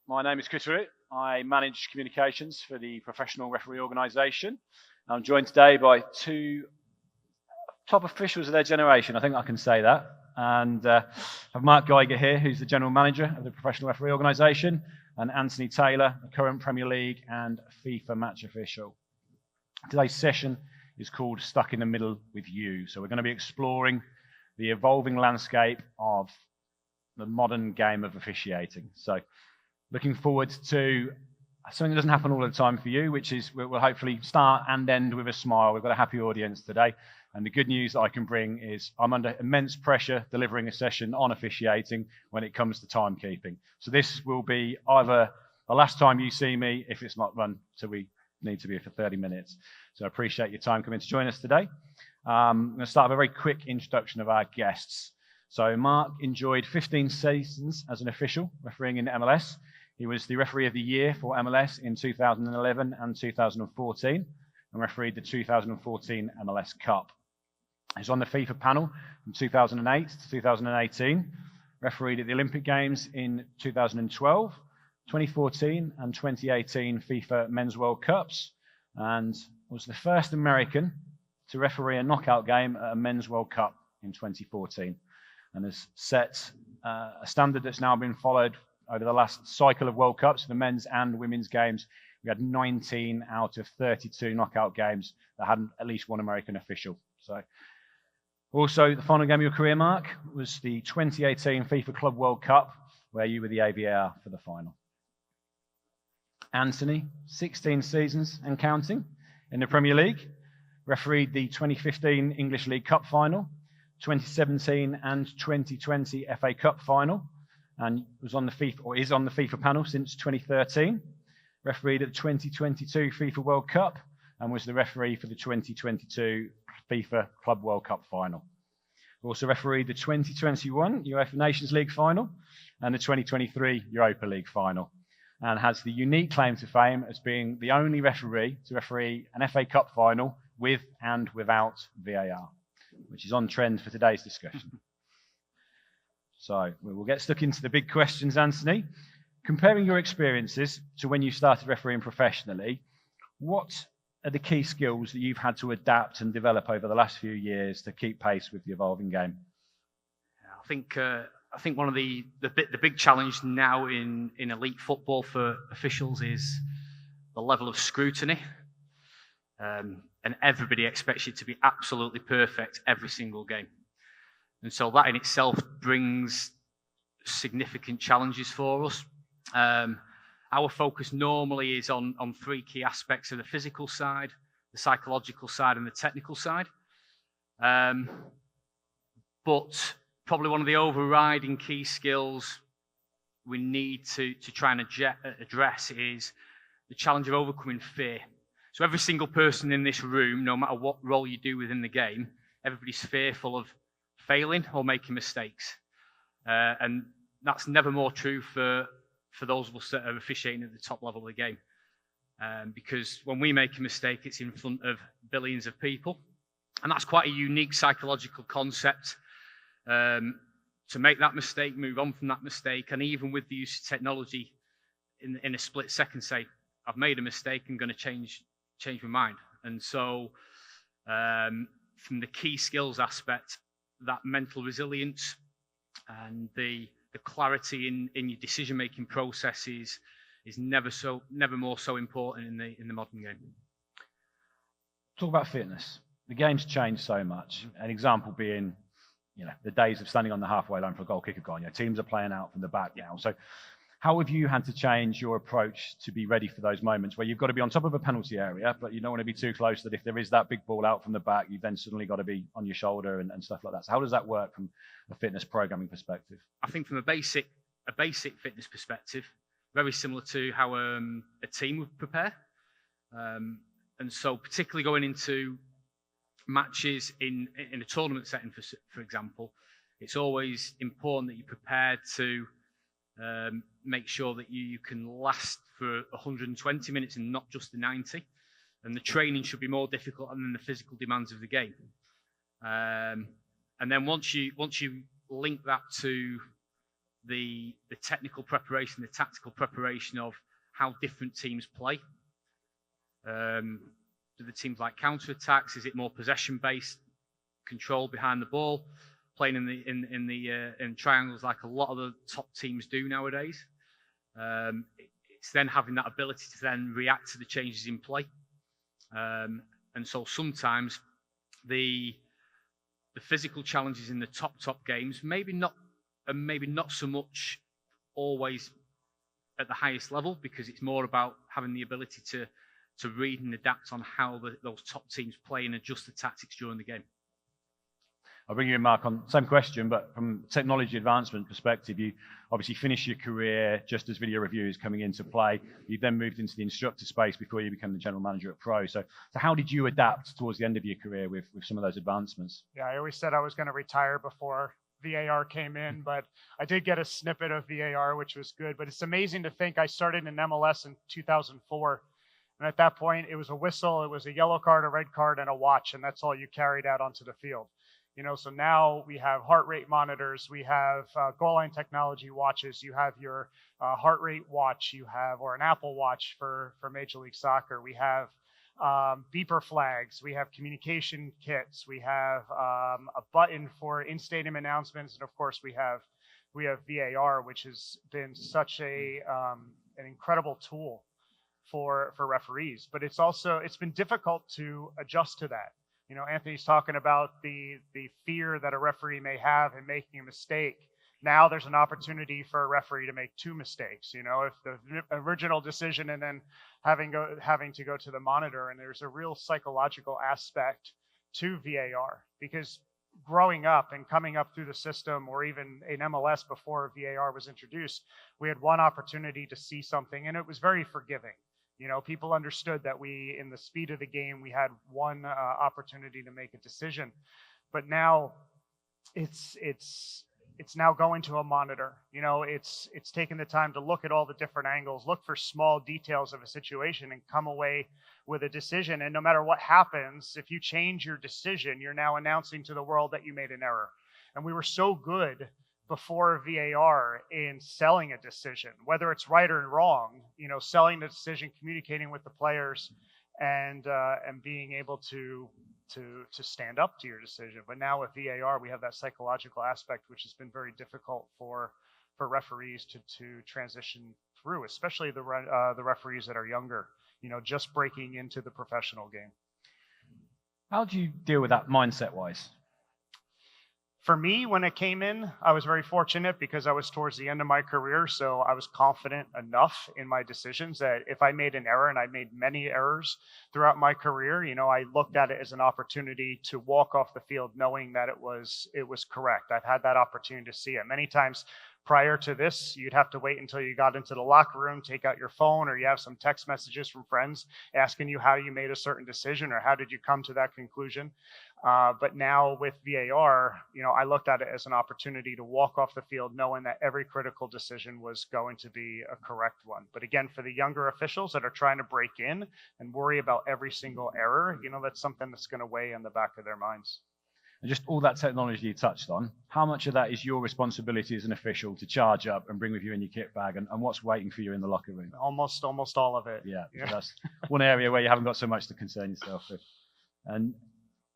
My name is Chris Root. I manage communications for the professional referee organisation. I'm joined today by two top officials of their generation. I think I can say that. And I have Mark Geiger here, who's the general manager of the professional referee organisation, and Anthony Taylor, a current Premier League and FIFA match official. Today's session is called Stuck in the Middle with You. So we're going to be exploring the evolving landscape of the modern game of officiating. So looking forward to something that doesn't happen all the time for you, which is we'll hopefully start and end with a smile. We've got a happy audience today. And the good news that I can bring is I'm under immense pressure delivering a session on officiating when it comes to timekeeping. So this will be either the last time you see me, if it's not run till we need to be here for 30 minutes. So I appreciate your time coming to join us today. I'm going to start with a very quick introduction of our guests. So Mark enjoyed 15 seasons as an official refereeing in MLS. He was the referee of the year for MLS in 2011 and 2014 and refereed the 2014 MLS Cup. He was on the FIFA panel from 2008 to 2018, refereed at the Olympic Games in 2012, 2014 and 2018 FIFA Men's World Cups, and was the first American to referee a knockout game at a Men's World Cup in 2014, and has set a standard that's now been followed over the last cycle of World Cups, the men's and women's games. We had 19 out of 32 knockout games that had at least one American official. So, also, the final game of your career, Mark, was the 2018 FIFA Club World Cup, where you were the AVAR for the final. Anthony, 16 seasons and counting in the Premier League, refereed the 2015 English League Cup final, 2017 and 2020 FA Cup final, and was on the FIFA, or is on the FIFA panel since 2013. Refereed at the 2022 FIFA World Cup and was the referee for the 2022 FIFA Club World Cup final. Also refereed the 2021 UEFA Nations League final and the 2023 Europa League final, and has the unique claim to fame as being the only referee to referee an FA Cup final with and without VAR, which is on trend for today's discussion. So we'll get stuck into the big questions, Anthony. Comparing your experiences to when you started refereeing professionally, what are the key skills that you've had to adapt and develop over the last few years to keep pace with the evolving game? I think one of the big challenge now in elite football for officials is the level of scrutiny, and everybody expects you to be absolutely perfect every single game, and so that in itself brings significant challenges for us. Our focus normally is on three key aspects of the physical side, the psychological side, and the technical side. But probably one of the overriding key skills we need to try and address is the challenge of overcoming fear. So every single person in this room, no matter what role you do within the game, everybody's fearful of failing or making mistakes. And that's never more true for those of us that are officiating at the top level of the game. Because when we make a mistake, it's in front of billions of people. And that's quite a unique psychological concept. To make that mistake, move on from that mistake, and even with the use of technology, in a split second say, I've made a mistake, I'm going to change my mind. And so from the key skills aspect, that mental resilience and the clarity in your decision-making processes is never more so important in the modern game. Talk about fitness. The game's changed so much. An example being, the days of standing on the halfway line for a goal kick are gone. Teams are playing out from the back now. So how have you had to change your approach to be ready for those moments where you've got to be on top of a penalty area, but you don't want to be too close that if there is that big ball out from the back, you've then suddenly got to be on your shoulder and stuff like that. So how does that work from a fitness programming perspective? I think from a basic fitness perspective, very similar to how a team would prepare. And so particularly going into matches in a tournament setting, for example, it's always important that you're prepared to make sure that you can last for 120 minutes and not just the 90. And the training should be more difficult than the physical demands of the game. And then once you link that to the technical preparation, the tactical preparation of how different teams play. Do the teams like counter-attacks? Is it more possession-based, control behind the ball, playing in triangles like a lot of the top teams do nowadays? It's then having that ability to then react to the changes in play. And so sometimes the physical challenges in the top games, maybe not so much always at the highest level, because it's more about having the ability to read and adapt on how those top teams play and adjust the tactics during the game. I'll bring you in, Mark, on the same question, but from a technology advancement perspective, you obviously finished your career just as video review is coming into play. You then moved into the instructor space before you became the general manager at Pro. So how did you adapt towards the end of your career with some of those advancements? Yeah, I always said I was going to retire before VAR came in, but I did get a snippet of VAR, which was good. But it's amazing to think I started in MLS in 2004. And at that point, it was a whistle, it was a yellow card, a red card, and a watch, and that's all you carried out onto the field. So now we have heart rate monitors, we have goal line technology watches, you have your heart rate watch, or an Apple Watch for Major League Soccer. We have beeper flags, we have communication kits, we have a button for in-stadium announcements, and of course we have VAR, which has been such an incredible tool for referees. But it's been difficult to adjust to that. Anthony's talking about the fear that a referee may have in making a mistake. Now there's an opportunity for a referee to make two mistakes. If the original decision and then having to go to the monitor, and there's a real psychological aspect to VAR, because growing up and coming up through the system, or even in MLS before VAR was introduced, we had one opportunity to see something, and it was very forgiving. People understood that in the speed of the game, we had one opportunity to make a decision. But now it's now going to a monitor. It's taking the time to look at all the different angles, look for small details of a situation, and come away with a decision. And no matter what happens, if you change your decision, you're now announcing to the world that you made an error. And we were so good before VAR in selling a decision, whether it's right or wrong, selling the decision, communicating with the players, and being able to stand up to your decision. But now with VAR, we have that psychological aspect, which has been very difficult for referees to transition through, especially the referees that are younger, just breaking into the professional game. How do you deal with that mindset-wise? For me, when it came in, I was very fortunate because I was towards the end of my career, so I was confident enough in my decisions that if I made an error, and I made many errors throughout my career, I looked at it as an opportunity to walk off the field knowing that it was correct. I've had that opportunity to see it. Many times prior to this, you'd have to wait until you got into the locker room, take out your phone, or you have some text messages from friends asking you how you made a certain decision or how did you come to that conclusion. But now with VAR, I looked at it as an opportunity to walk off the field knowing that every critical decision was going to be a correct one. But again, for the younger officials that are trying to break in and worry about every single error, that's something that's going to weigh in the back of their minds. And just all that technology you touched on, how much of that is your responsibility as an official to charge up and bring with you in your kit bag, and what's waiting for you in the locker room? Almost all of it. Yeah. So that's one area where you haven't got so much to concern yourself with. And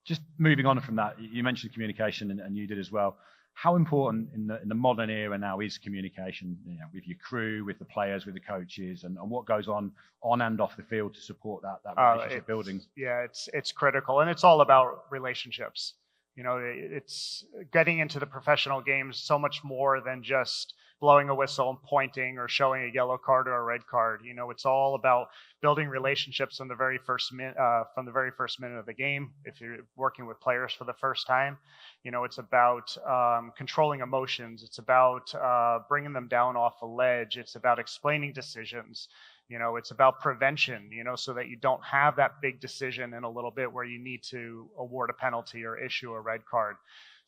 just moving on from that, you mentioned communication, and you did as well. How important in the modern era now is communication, with your crew, with the players, with the coaches, and what goes on and off the field to support that relationship building? Yeah, it's critical, and it's all about relationships. It's getting into the professional games so much more than just blowing a whistle and pointing or showing a yellow card or a red card. It's all about building relationships from the very first minute of the game. If you're working with players for the first time, it's about controlling emotions. It's about bringing them down off a ledge. It's about explaining decisions. It's about prevention, so that you don't have that big decision in a little bit where you need to award a penalty or issue a red card.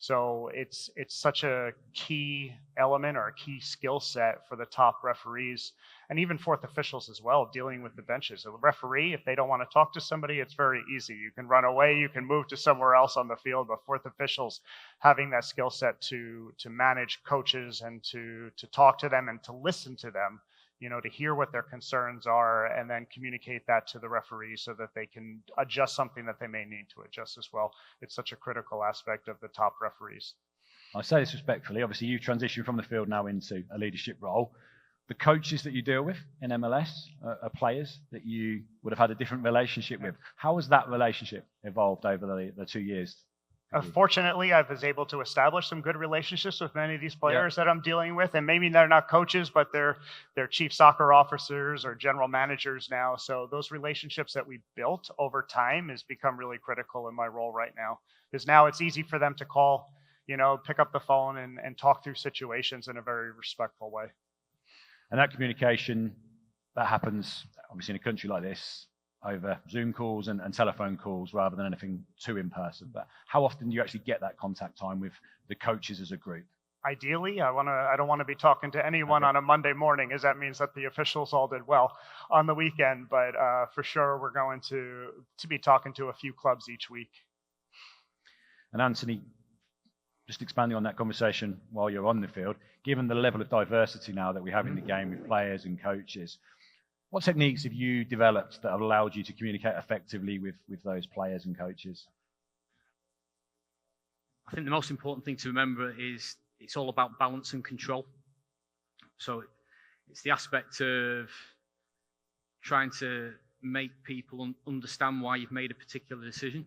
So it's such a key element or a key skill set for the top referees and even fourth officials as well, dealing with the benches. A referee, if they don't want to talk to somebody, it's very easy. You can run away, you can move to somewhere else on the field, but fourth officials having that skill set to manage coaches and to talk to them and to listen to them, to hear what their concerns are and then communicate that to the referee so that they can adjust something that they may need to adjust as well. It's such a critical aspect of the top referees. I say this respectfully. Obviously, you've transitioned from the field now into a leadership role. The coaches that you deal with in MLS are players that you would have had a different relationship with. How has that relationship evolved over the 2 years? Fortunately, I was able to establish some good relationships with many of these players that I'm dealing with, and maybe they're not coaches, but they're chief soccer officers or general managers now. So those relationships that we built over time has become really critical in my role right now, because now it's easy for them to call, pick up the phone and talk through situations in a very respectful way. And that communication, that happens obviously in a country like this over Zoom calls and telephone calls rather than anything too in person. But how often do you actually get that contact time with the coaches as a group? Ideally, I don't want to be talking to anyone on a Monday morning, as that means that the officials all did well on the weekend. But for sure, we're going to be talking to a few clubs each week. And Anthony, just expanding on that conversation while you're on the field, given the level of diversity now that we have in the game with players and coaches, what techniques have you developed that have allowed you to communicate effectively with those players and coaches? I think the most important thing to remember is it's all about balance and control. So it's the aspect of trying to make people understand why you've made a particular decision.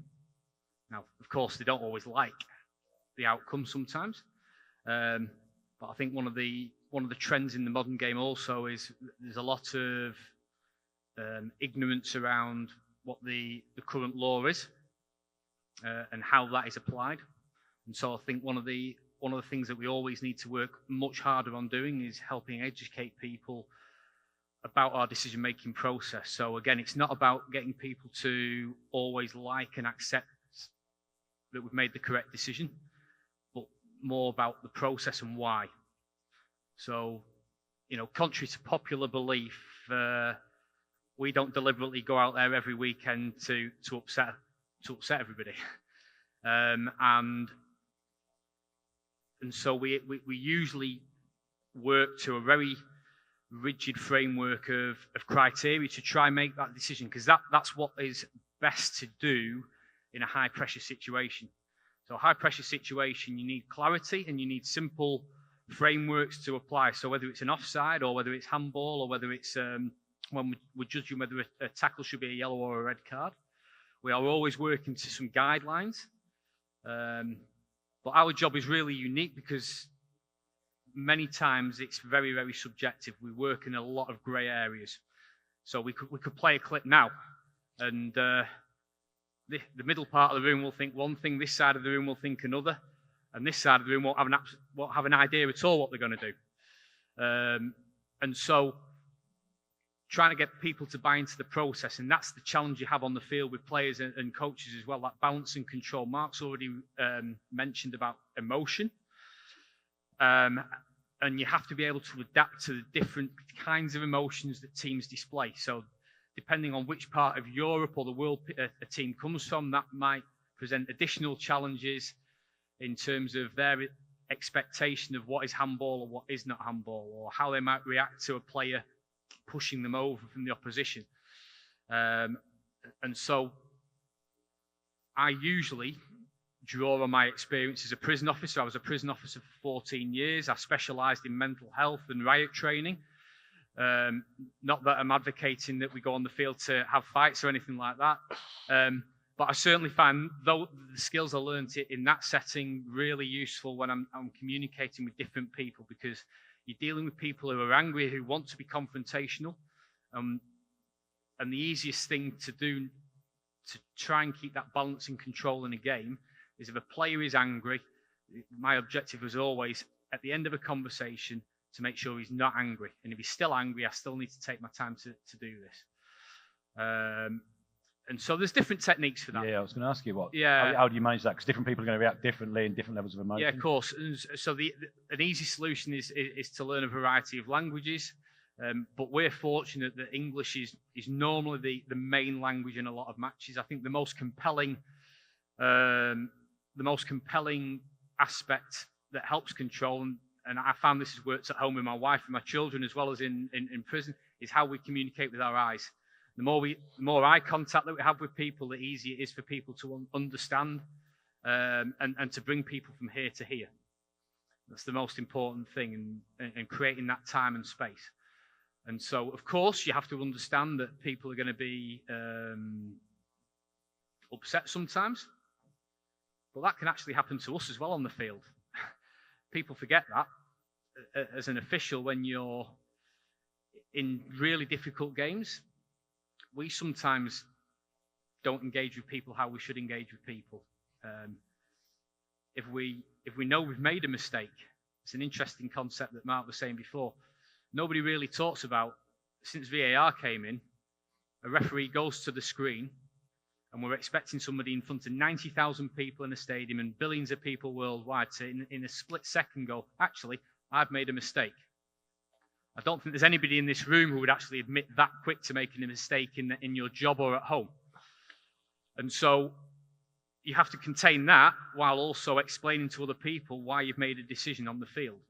Now, of course, they don't always like the outcome sometimes, but I think one of the trends in the modern game also is there's a lot of ignorance around what the current law is and how that is applied. And so I think one of the things that we always need to work much harder on doing is helping educate people about our decision-making process. So again, it's not about getting people to always like and accept that we've made the correct decision, but more about the process and why. So, contrary to popular belief, we don't deliberately go out there every weekend to upset everybody, and so we usually work to a very rigid framework of criteria to try and make that decision, because that's what is best to do in a high pressure situation. So a high pressure situation, you need clarity and you need simple frameworks to apply. So whether it's an offside or whether it's handball or whether it's when we're judging whether a tackle should be a yellow or a red card, we are always working to some guidelines. But our job is really unique because many times it's very, very subjective. We work in a lot of grey areas. So we could play a clip now, and the middle part of the room will think one thing, this side of the room will think another, and this side of the room won't have an idea at all what they're going to do. And so trying to get people to buy into the process, and that's the challenge you have on the field with players and coaches as well, that balance and control. Mark's already mentioned about emotion, and you have to be able to adapt to the different kinds of emotions that teams display. So depending on which part of Europe or the world a team comes from, that might present additional challenges in terms of their expectation of what is handball or what is not handball, or how they might react to a player pushing them over from the opposition. And so I usually draw on my experience as a prison officer. I was a prison officer for 14 years. I specialised in mental health and riot training. Not that I'm advocating that we go on the field to have fights or anything like that. But I certainly find the skills I learned in that setting really useful when I'm communicating with different people, because you're dealing with people who are angry, who want to be confrontational. And the easiest thing to do to try and keep that balance and control in a game is if a player is angry, my objective was always, at the end of a conversation, to make sure he's not angry. And if he's still angry, I still need to take my time to do this. And so there's different techniques for that. Yeah, I was going to ask you Yeah. how do you manage that? Because different people are going to react differently in different levels of emotion. Yeah, of course. And so an easy solution is to learn a variety of languages. But we're fortunate that English is normally the main language in a lot of matches. I think the most compelling aspect that helps control, and I found this has worked at home with my wife and my children as well as in prison, is how we communicate with our eyes. The more eye contact that we have with people, the easier it is for people to understand and to bring people from here to here. That's the most important thing, and creating that time and space. And so, of course, you have to understand that people are going to be upset sometimes, but that can actually happen to us as well on the field. People forget that as an official when you're in really difficult games. We sometimes don't engage with people how we should engage with people. If we know we've made a mistake, it's an interesting concept that Mark was saying before. Nobody really talks about, since VAR came in, a referee goes to the screen and we're expecting somebody in front of 90,000 people in a stadium and billions of people worldwide to, in a split second, go, actually, I've made a mistake. I don't think there's anybody in this room who would actually admit that quick to making a mistake in your job or at home. And so you have to contain that while also explaining to other people why you've made a decision on the field.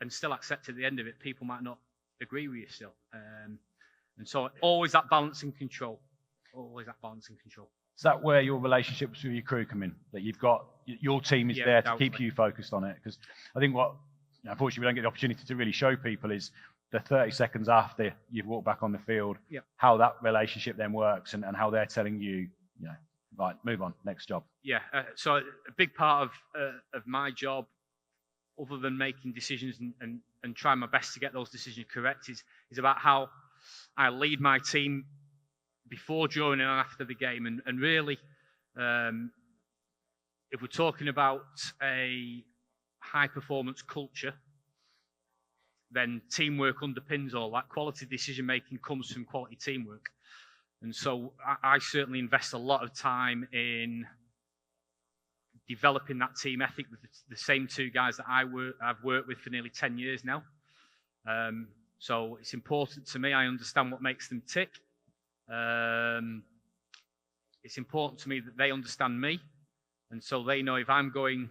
And still accept at the end of it, people might not agree with you still. And so always that balance and control. Always that balance and control. Is that where your relationships with your crew come in? That you've got, your team is there to keep you focused on it? Because I think unfortunately, we don't get the opportunity to really show people is the 30 seconds after you've walked back on the field, how that relationship then works and how they're telling you, right, move on, next job. Yeah, so a big part of my job, other than making decisions and trying my best to get those decisions correct, is about how I lead my team before, during, and after the game. And really, if we're talking about a high-performance culture, then teamwork underpins all that. Quality decision-making comes from quality teamwork. And so I certainly invest a lot of time in developing that team ethic with the same two guys that I've worked with for nearly 10 years now. So it's important to me. I understand what makes them tick. It's important to me that they understand me. And so they know if I'm going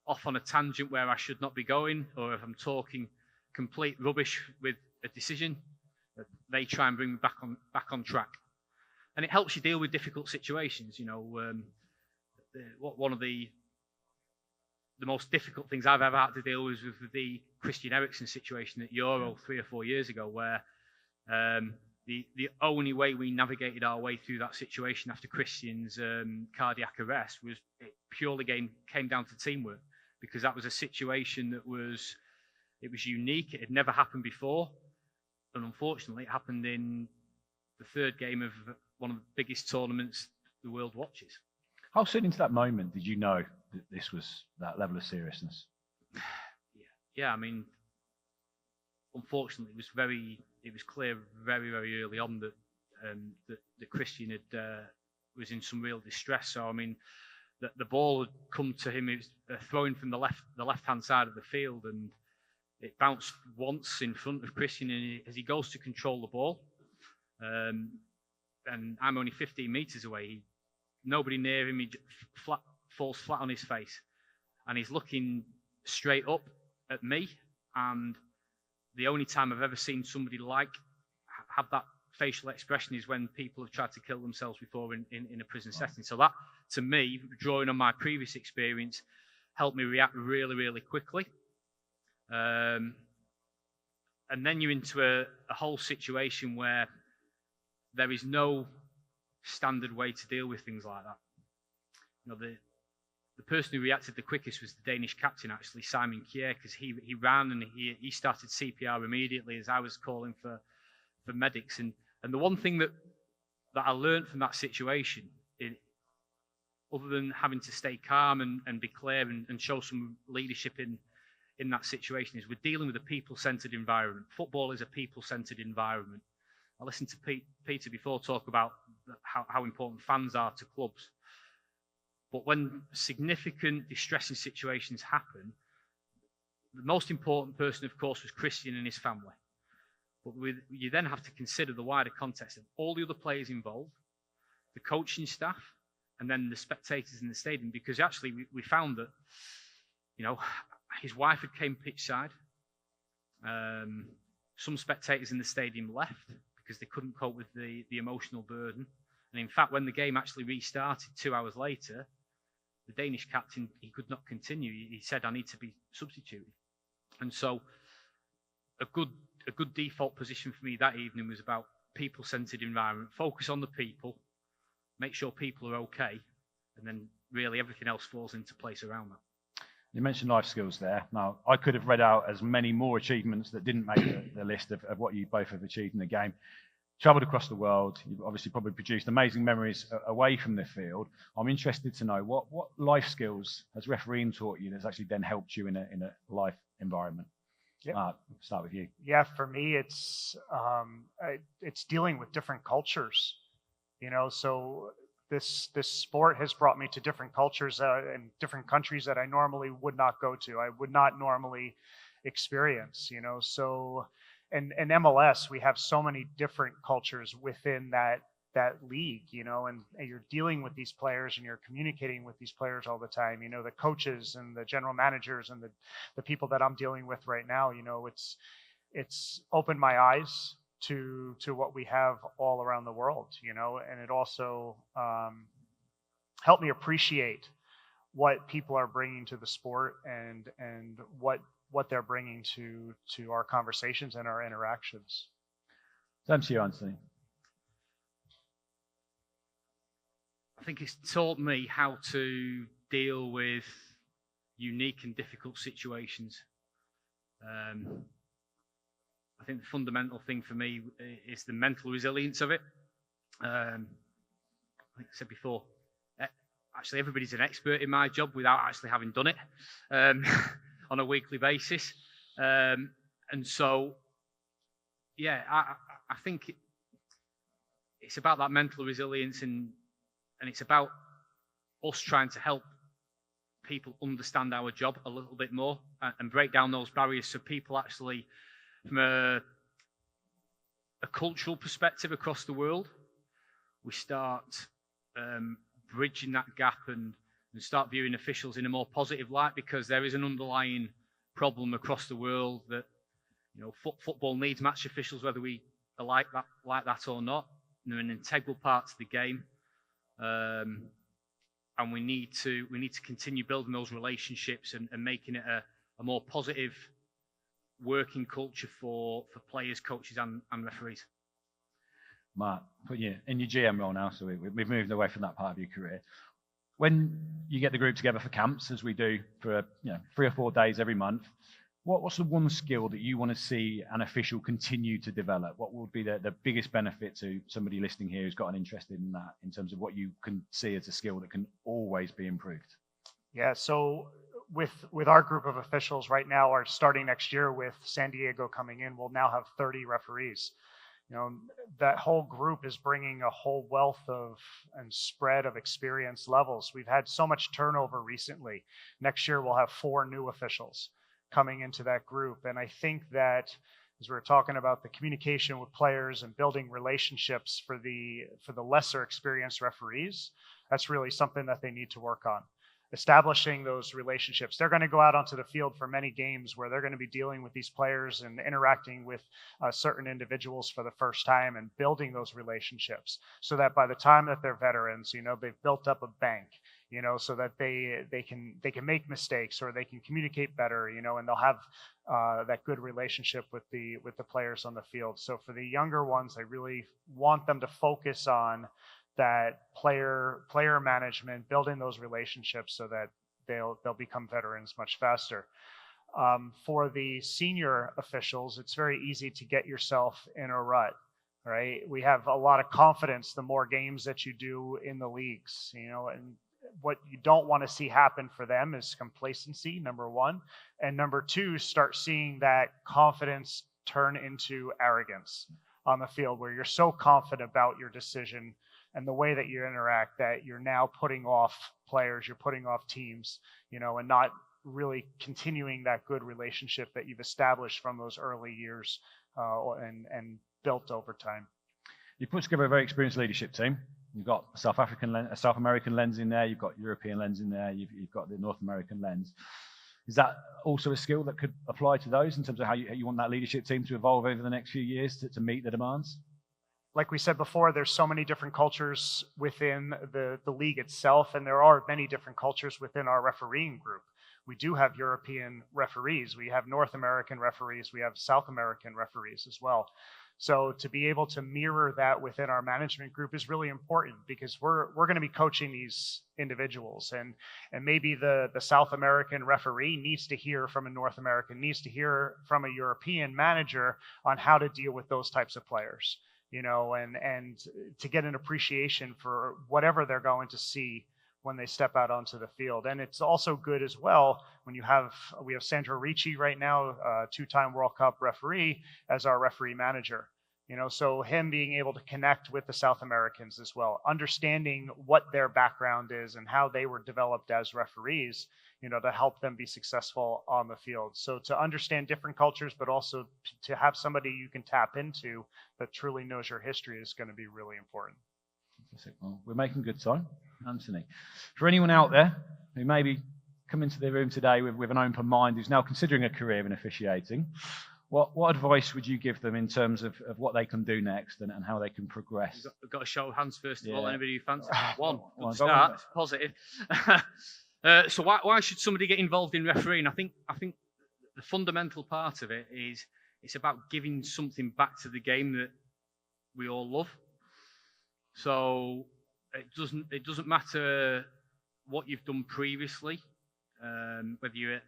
off on a tangent where I should not be going, or if I'm talking complete rubbish with a decision, they try and bring me back on track. And it helps you deal with difficult situations. One of the most difficult things I've ever had to deal with was the Christian Eriksen situation at Euro 3 or 4 years ago, where the only way we navigated our way through that situation after Christian's cardiac arrest was it purely came down to teamwork, because that was a situation that was unique. It had never happened before, and unfortunately, it happened in the third game of one of the biggest tournaments the world watches. How soon into that moment did you know that this was that level of seriousness? Yeah. I mean, unfortunately, it was clear very, very early on that Christian was in some real distress. So I mean, the ball had come to him. It was thrown from the left-hand side of the field, and it bounced once in front of Christian, and as he goes to control the ball, and I'm only 15 meters away. Nobody near him. He falls flat on his face, and he's looking straight up at me. And the only time I've ever seen somebody have that facial expression is when people have tried to kill themselves before in a prison setting. So that, to me, drawing on my previous experience, helped me react really, really quickly. And then you're into a whole situation where there is no standard way to deal with things like that. The person who reacted the quickest was the Danish captain, actually, Simon Kjær, because he ran and he started CPR immediately as I was calling for medics. And the one thing that I learned from that situation, other than having to stay calm and be clear and show some leadership in that situation, is we're dealing with a people-centered environment. Football is a people-centered environment. I listened to Peter before talk about how important fans are to clubs. But when significant distressing situations happen, the most important person, of course, was Christian and his family. But you then have to consider the wider context of all the other players involved, the coaching staff, and then the spectators in the stadium. Because actually, we found that, his wife had came pitchside. Some spectators in the stadium left because they couldn't cope with the emotional burden. And in fact, when the game actually restarted 2 hours later, the Danish captain, he could not continue. He said, "I need to be substituted." And so a good default position for me that evening was about people-centered environment. Focus on the people, make sure people are okay, and then really everything else falls into place around that. You mentioned life skills there. Now, I could have read out as many more achievements that didn't make the list of what you both have achieved in the game. Traveled across the world. You've obviously probably produced amazing memories away from the field. I'm interested to know what life skills has refereeing taught you that's actually then helped you in a life environment. Yeah. Start with you. Yeah, for me, it's dealing with different cultures. So this sport has brought me to different cultures and different countries that I normally would not go to. I would not normally experience. So and MLS, we have so many different cultures within that league. And you're dealing with these players and you're communicating with these players all the time. The coaches and the general managers and the people that I'm dealing with right now. It's opened my eyes to what we have all around the world, and it also helped me appreciate what people are bringing to the sport and what they're bringing to our conversations and our interactions. Same to you, Anthony. I think it's taught me how to deal with unique and difficult situations. I think the fundamental thing for me is the mental resilience of it. Like I said before, actually everybody's an expert in my job without actually having done it on a weekly basis. And so, yeah, I think it's about that mental resilience and it's about us trying to help people understand our job a little bit more and break down those barriers so people actually, from a cultural perspective across the world, we start bridging that gap and start viewing officials in a more positive light, because there is an underlying problem across the world that football needs match officials, whether we are like that or not. They're an integral part to the game, and we need to continue building those relationships and making it a more positive working culture for players, coaches, and referees. Mark, put you in your GM role now, so we've moved away from that part of your career. When you get the group together for camps, as we do for 3 or 4 days every month, what's the one skill that you want to see an official continue to develop? What would be the biggest benefit to somebody listening here who's got an interest in that, in terms of what you can see as a skill that can always be improved? Yeah, so with our group of officials right now, are starting next year with San Diego coming in, we'll now have 30 referees. That whole group is bringing a whole wealth of and spread of experience levels. We've had so much turnover recently. Next year, we'll have 4 new officials coming into that group. And I think that, as we're talking about the communication with players and building relationships for the lesser experienced referees, that's really something that they need to work on. Establishing those relationships. They're going to go out onto the field for many games where they're going to be dealing with these players and interacting with certain individuals for the first time, and building those relationships so that by the time that they're veterans, they've built up a bank, so that they can make mistakes, or they can communicate better, and they'll have that good relationship with the players on the field. So for the younger ones, I really want them to focus on that player management, building those relationships so that they'll become veterans much faster. For the senior officials, it's very easy to get yourself in a rut, right? We have a lot of confidence the more games that you do in the leagues, and what you don't want to see happen for them is complacency, number one. And number two, start seeing that confidence turn into arrogance. on the field where you're so confident about your decision and the way that you interact that you're now putting off players, you're putting off teams, and not really continuing that good relationship that you've established from those early years and built over time. You put together a very experienced leadership team. You've got a South American lens in there. You've got European lens in there. You've got the North American lens. Is that also a skill that could apply to those in terms of how you want that leadership team to evolve over the next few years to meet the demands? Like we said before, there's so many different cultures within the league itself, and there are many different cultures within our refereeing group. We do have European referees. We have North American referees. We have South American referees as well. So to be able to mirror that within our management group is really important because we're going to be coaching these individuals, and maybe the South American referee needs to hear from a North American, needs to hear from a European manager on how to deal with those types of players, and to get an appreciation for whatever they're going to see when they step out onto the field. And it's also good as well when we have Sandro Ricci right now, two-time World Cup referee, as our referee manager. So him being able to connect with the South Americans as well, understanding what their background is and how they were developed as referees, to help them be successful on the field. So to understand different cultures, but also to have somebody you can tap into that truly knows your history is going to be really important. Well, we're making good time, Anthony. For anyone out there who maybe come into the room today with an open mind, who's now considering a career in officiating, what advice would you give them in terms of what they can do next and how they can progress? We've got a show of hands first of all. Anybody who fancies one? Good start. Positive. So why should somebody get involved in refereeing? I think the fundamental part of it is it's about giving something back to the game that we all love. So it doesn't matter what you've done previously, whether you're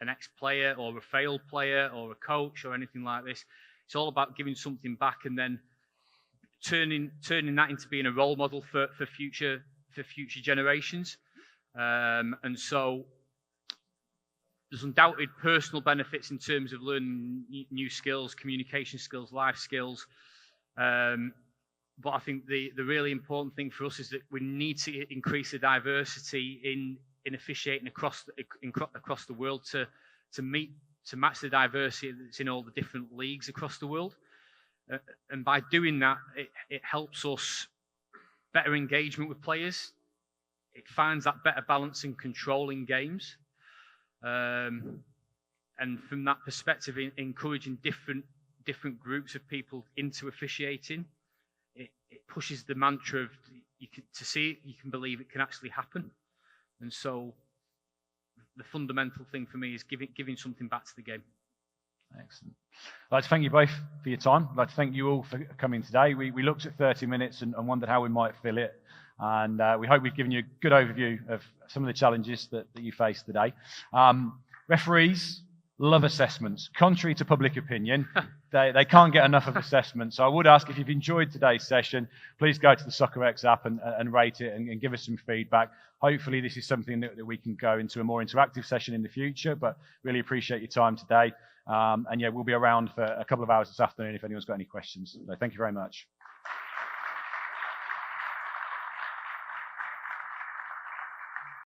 an ex-player or a failed player or a coach or anything like this. It's all about giving something back and then turning that into being a role model for future generations. And so there's undoubted personal benefits in terms of learning new skills, communication skills, life skills. But I think the really important thing for us is that we need to increase the diversity in officiating across the world to match the diversity that's in all the different leagues across the world. And by doing that, it helps us better engagement with players. It finds that better balance and control in games. And from that perspective, encouraging different groups of people into officiating, it pushes the mantra of to see it, you can believe it can actually happen. And so the fundamental thing for me is giving something back to the game. Excellent. I'd like to thank you both for your time. I'd like to thank you all for coming today. We looked at 30 minutes and wondered how we might fill it. And we hope we've given you a good overview of some of the challenges that you face today. Referees love assessments. Contrary to public opinion, they can't get enough of assessments. So I would ask, if you've enjoyed today's session, please go to the C6ijAsGOfXo app and rate it and give us some feedback. Hopefully this is something that we can go into a more interactive session in the future, but really appreciate your time today. And yeah, we'll be around for a couple of hours this afternoon if anyone's got any questions. So thank you very much.